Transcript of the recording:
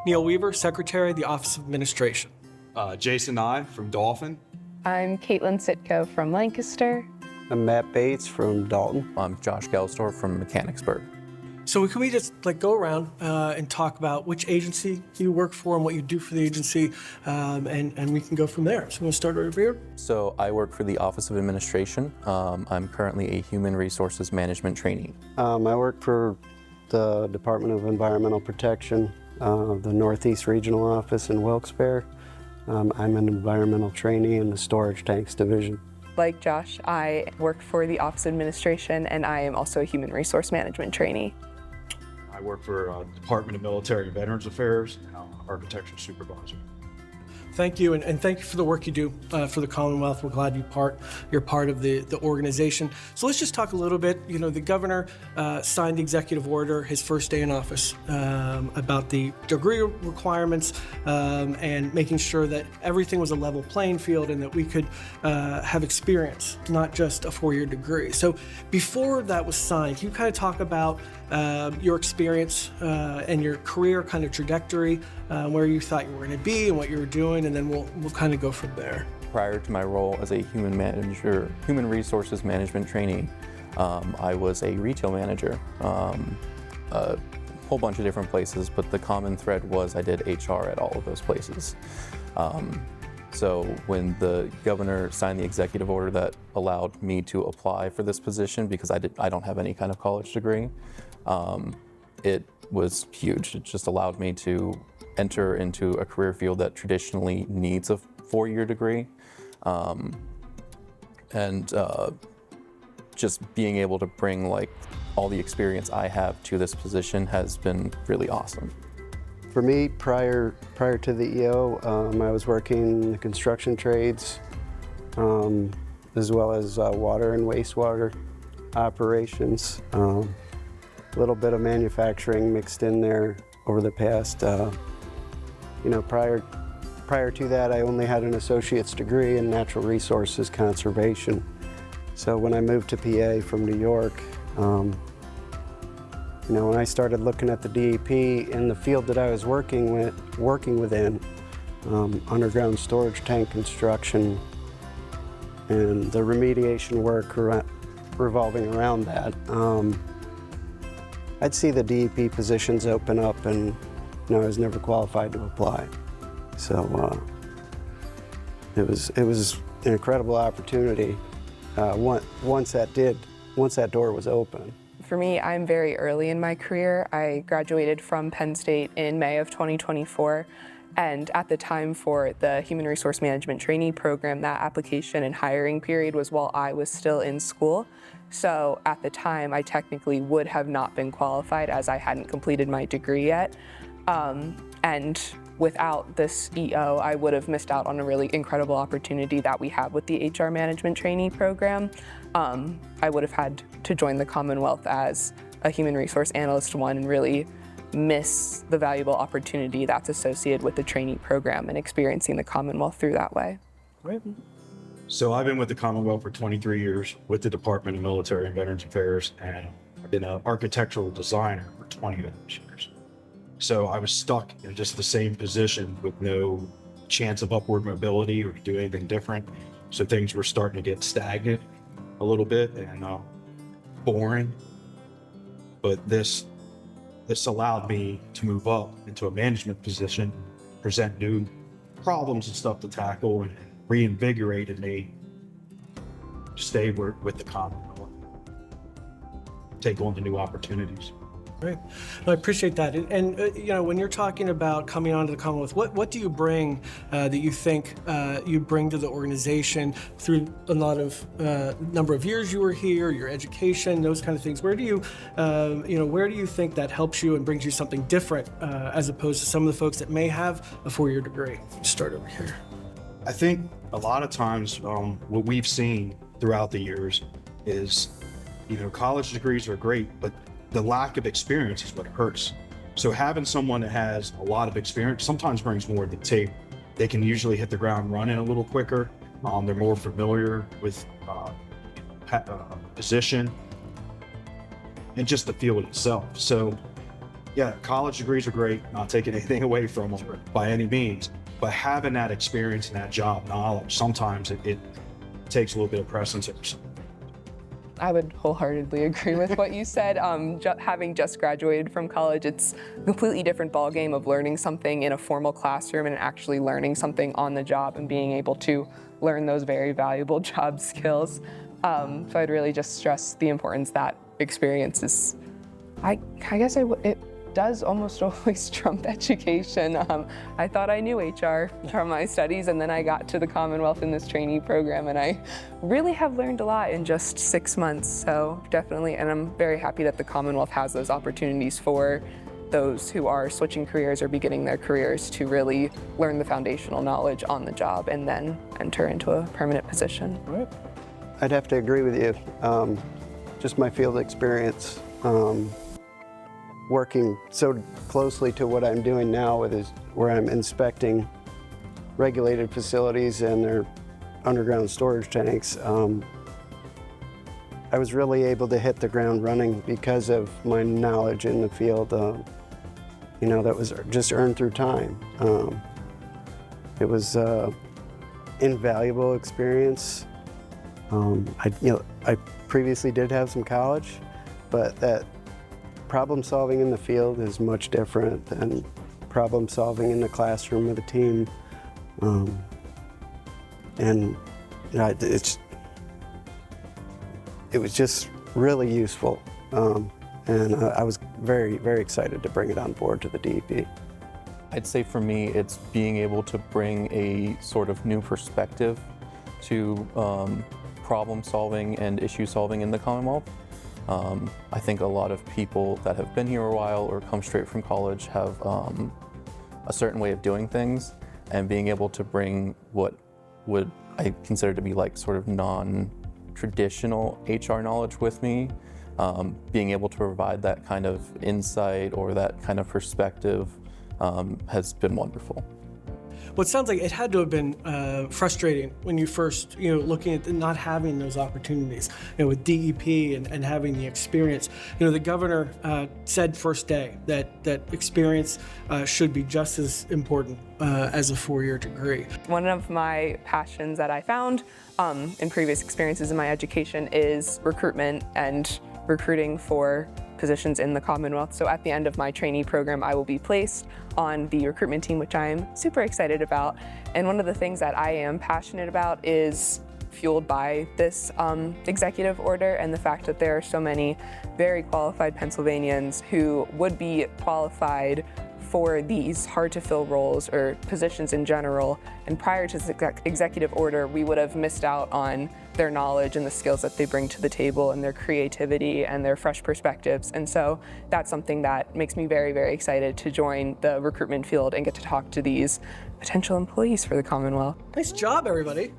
Neil Weaver, Secretary, the Office of Administration. Jason Nye from Dolphin. I'm Caitlin Sitko from Lancaster. I'm Matt Bates from Dalton. I'm Josh Gelstor from Mechanicsburg. So can we just go around and talk about which agency you work for and what you do for the agency, and we can go from there. So I'm going to start over here. So I work for the Office of Administration. I'm currently a Human Resources Management trainee. I work for the Department of Environmental Protection, the Northeast Regional Office in Wilkes-Barre. I'm an environmental trainee in the Storage Tanks Division. Like Josh, I work for the Office of Administration, and I am also a Human Resource Management trainee. I work for Department of Military and Veterans Affairs, and I'm an architecture supervisor. Thank you, and thank you for the work you do for the Commonwealth. We're glad you're part of the organization. So let's just talk a little bit. You know, the governor signed the executive order his first day in office about the degree requirements and making sure that everything was a level playing field and that we could have experience, not just a four-year degree. So before that was signed, can you kind of talk about your experience and your career kind of trajectory, where you thought you were going to be and what you were doing, and then we'll kind of go from there. Prior to my role as a human resources management trainee, I was a retail manager, a whole bunch of different places, but the common thread was I did HR at all of those places. So when the governor signed the executive order that allowed me to apply for this position, because I don't have any kind of college degree, it was huge. It just allowed me to enter into a career field that traditionally needs a four-year degree. Just being able to bring all the experience I have to this position has been really awesome. For me, prior to the EO, I was working in the construction trades, as well as water and wastewater operations. A little bit of manufacturing mixed in there over the past, prior to that, I only had an associate's degree in natural resources conservation. So when I moved to PA from New York, when I started looking at the DEP in the field that I was working within, underground storage tank construction and the remediation work revolving around that, I'd see the DEP positions open up, and I was never qualified to apply. So it was an incredible opportunity once that door was open. For me, I'm very early in my career. I graduated from Penn State in May of 2024, and at the time for the Human Resource Management trainee program, that application and hiring period was while I was still in school. So at the time, I technically would have not been qualified as I hadn't completed my degree yet. And without this EO, I would have missed out on a really incredible opportunity that we have with the HR management trainee program. I would have had to join the Commonwealth as a human resource analyst one and really miss the valuable opportunity that's associated with the trainee program and experiencing the Commonwealth through that way. Right. So I've been with the Commonwealth for 23 years with the Department of Military and Veterans Affairs, and I've been an architectural designer for 20 of those years. So I was stuck in just the same position with no chance of upward mobility or do anything different. So things were starting to get stagnant a little bit and boring. But this allowed me to move up into a management position, present new problems and stuff to tackle, and reinvigorated me to stay with the Commonwealth, take on the new opportunities. Right. No, I appreciate that. And when you're talking about coming onto the Commonwealth, what do you bring that you think you bring to the organization through a lot of number of years you were here, your education, those kind of things? Where do you, where do you think that helps you and brings you something different as opposed to some of the folks that may have a four-year degree? Start over here. I think a lot of times what we've seen throughout the years is, college degrees are great, but the lack of experience is what hurts. So having someone that has a lot of experience sometimes brings more to the table. They can usually hit the ground running a little quicker. They're more familiar with position and just the field itself. So Yeah, college degrees are great, not taking anything away from them by any means, but having that experience and that job knowledge, sometimes it takes a little bit of precedence. I would wholeheartedly agree with what you said. Having just graduated from college, it's a completely different ballgame of learning something in a formal classroom and actually learning something on the job and being able to learn those very valuable job skills. So I'd really just stress the importance that experience is. I guess it does almost always trump education. I thought I knew HR from my studies, and then I got to the Commonwealth in this trainee program, and I really have learned a lot in just 6 months. So definitely, and I'm very happy that the Commonwealth has those opportunities for those who are switching careers or beginning their careers to really learn the foundational knowledge on the job and then enter into a permanent position. I'd have to agree with you. Just my field experience, working so closely to what I'm doing now is where I'm inspecting regulated facilities and their underground storage tanks. I was really able to hit the ground running because of my knowledge in the field. That was just earned through time. It was invaluable experience. I previously did have some college, but that problem solving in the field is much different than problem solving in the classroom with a team. It was just really useful. And I was very, very excited to bring it on board to the DEP. I'd say for me, it's being able to bring a sort of new perspective to problem solving and issue solving in the Commonwealth. I think a lot of people that have been here a while or come straight from college have a certain way of doing things, and being able to bring what would I consider to be like sort of non-traditional HR knowledge with me, being able to provide that kind of insight or that kind of perspective has been wonderful. Well, it sounds like it had to have been frustrating when you first, looking at not having those opportunities, with DEP and having the experience. The governor said first day that experience should be just as important as a four-year degree. One of my passions that I found in previous experiences in my education is recruitment and recruiting for positions in the Commonwealth. So at the end of my trainee program, I will be placed on the recruitment team, which I'm super excited about. And one of the things that I am passionate about is fueled by this executive order and the fact that there are so many very qualified Pennsylvanians who would be qualified for these hard-to-fill roles or positions in general. And prior to this executive order, we would have missed out on their knowledge and the skills that they bring to the table and their creativity and their fresh perspectives. And so that's something that makes me very, very excited to join the recruitment field and get to talk to these potential employees for the Commonwealth. Nice job, everybody.